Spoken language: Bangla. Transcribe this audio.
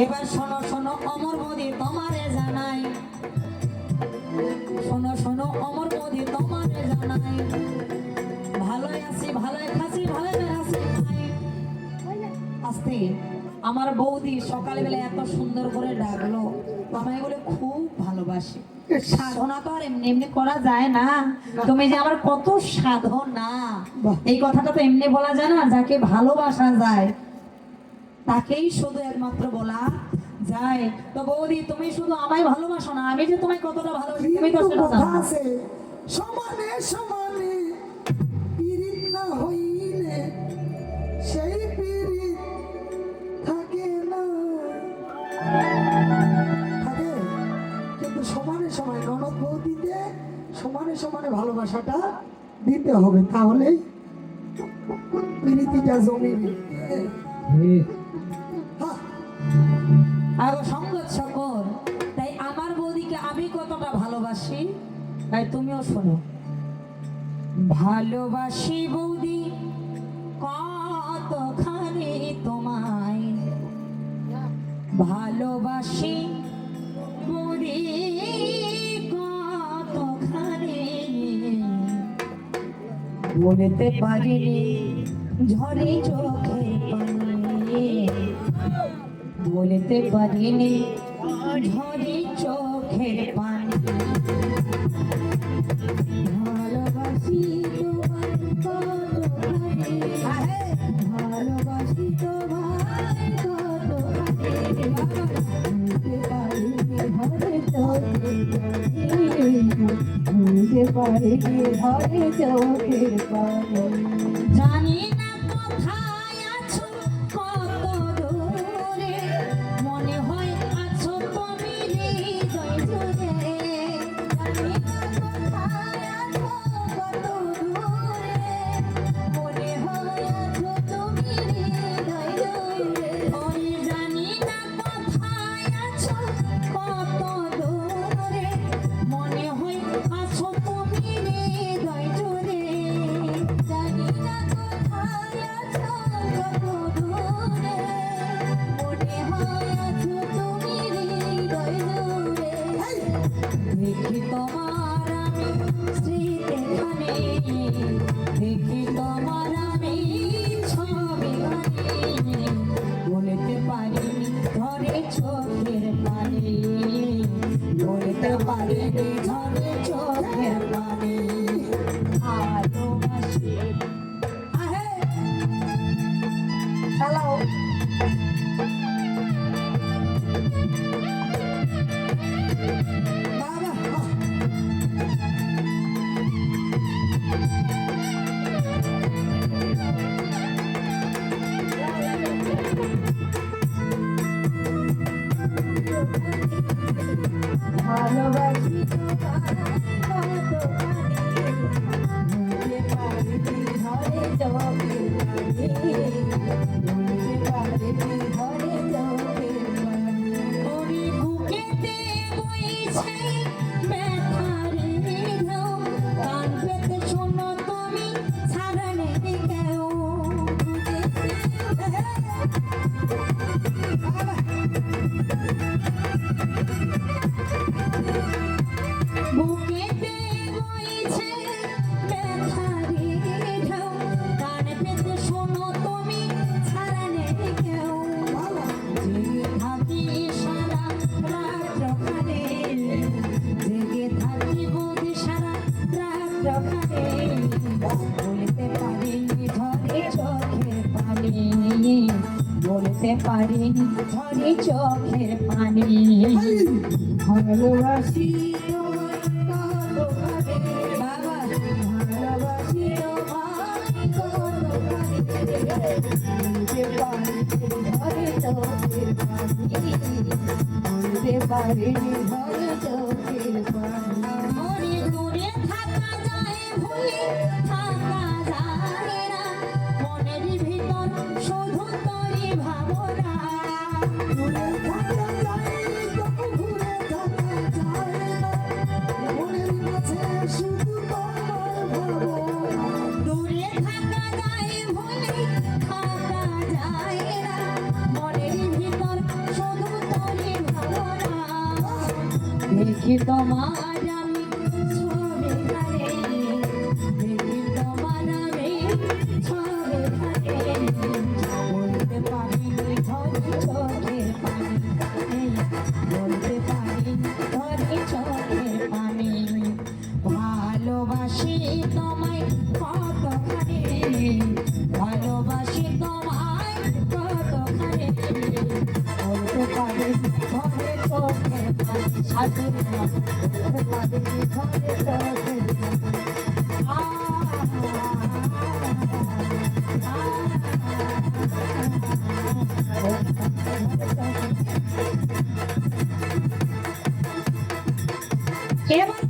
এবার শোনো শোনো অমর মোদি তোমারে জানাই, শোনো শোনো অমর মোদি তোমারে জানাই, ভালোই আছি ভালোই খাচ্ছি ভালোই বেড়াচ্ছি আস্তে। আমার বৌদি সকালবেলা এত সুন্দর করে ডাকলো, আমায় বলে খুব ভালোবাসি। সাধনা তো আর এমনি এমনি করা যায় না, তুমি যে আমার কত সাধনা, এই কথাটা তো এমনি বলা যায় না। যাকে ভালোবাসা যায় তাকেই শুধু একমাত্র বলা যায়। তো বৌদি তুমি শুধু আমায় ভালোবাসো না, আমি যে তোমায় কতটা ভালোবাসি তুমি তো সেটা জানো না। সমানে সমানে পীড়িত না হইলে সেই পীড়িত থাকে না, থাকে কিন্তু সমানে সমানে ননদ বৌদিতে সমানে সমানে ভালোবাসাটা দিতে হবে, তাহলেই পীড়িতিটা জমিবে। আগো সঙ্গত সকল, তাই আমার বৌদিকে আমি কতটা ভালোবাসি তাই তুমিও শোনো। ভালোবাসি বৌদি কতখানি তোমায়, ভালোবাসি বৌদি কতখানি, বলতে পারিনি ঝরে চোখে পানি, বলতে পারিনি ঝরে চোখের পানি। ভালোবাসি তোমার কতখানি, ভালোবাসি তোমার কতখানি, বলতে পারিনি ঝরে চোখের পানি, বলতে পারিনি ঝরে চোখের পানি। জানি না কোথায় আছো কত দূরে, মনে হয় আছো তুমি হৃদয় জুড়ে। জানি না কোথায় আছো কত দূরে, মনে হয় আছো তুমি হৃদয় জুড়ে। ওই জানি না কোথায় আছো কত দূরে, মনে হয় আছো তুমি হৃদয় জুড়ে। জানি না কোথায় আছো কত দূরে, মনে হয় আছো তুমি হৃদয় জুড়ে। দেখি তোমার আমি স্মৃতিখানি, দেখি তোমার আমি ছবিখানি, বলতে পারিনি ঝরে চোখের পানি, বলতে পারিনি ঝরে চোখের পানি। ভালোবাসি আহে চালাও ভালোবাসি তোমার কতখানি, বলতে পারিনি ঝরে চোখের পানি, বলতে পারিনি ঝরে চোখের পানি। ওরে বুকেতে বইছে ব্যথার ঢেউ, কান পেতে শোনো তুমি ছাড়া নেই কেউ। বুকেতে বইছে ব্যথার ঢেউ, কান পেতে শোনো তুমি ছাড়া নেই কেউ। জেগে থাকি সারা রাত ওখানে, জেগে থাকি বুঝি সারা রাত ওখানে, বলতে পারিনি ঝরে চোখের পানি, বলতে পারিনি ঝরে চোখের পানি। ভালোবাসি তোমার কতখানি, বাবা ভালোবাসি তোমার কতখানি, বলতে পারিনি ঝরে চোখের পানি, বলতে পারিনি ঝরে চোখের পানি। ওরে দূরে থাকা যায় ভুলে থাকা যায় না, মনের ভিতর শুধু তোরই ভাবনা। দূরে থাকা যায় তবু ঘুরে থাকা যায় না, মনের মাঝে শুধু তোমার ভাবনা। দূরে থাকা যায় ভুলে থাকা দেখি তোমার আমি ছবি ধারে, দেখি তোমার আমি ছবি ধারে, বলতে পারিনি ধরি চোখের পানি, বলতে পারিনি ধরি চোখের পানি। ভালোবাসি তোমায় কতখানি, ভালোবাসি তোমায় কতখানি, বলতে পারি ধরে চোখের পানি, সাধুর নাম বলতে পারি ধরে চোখের পানি। এবার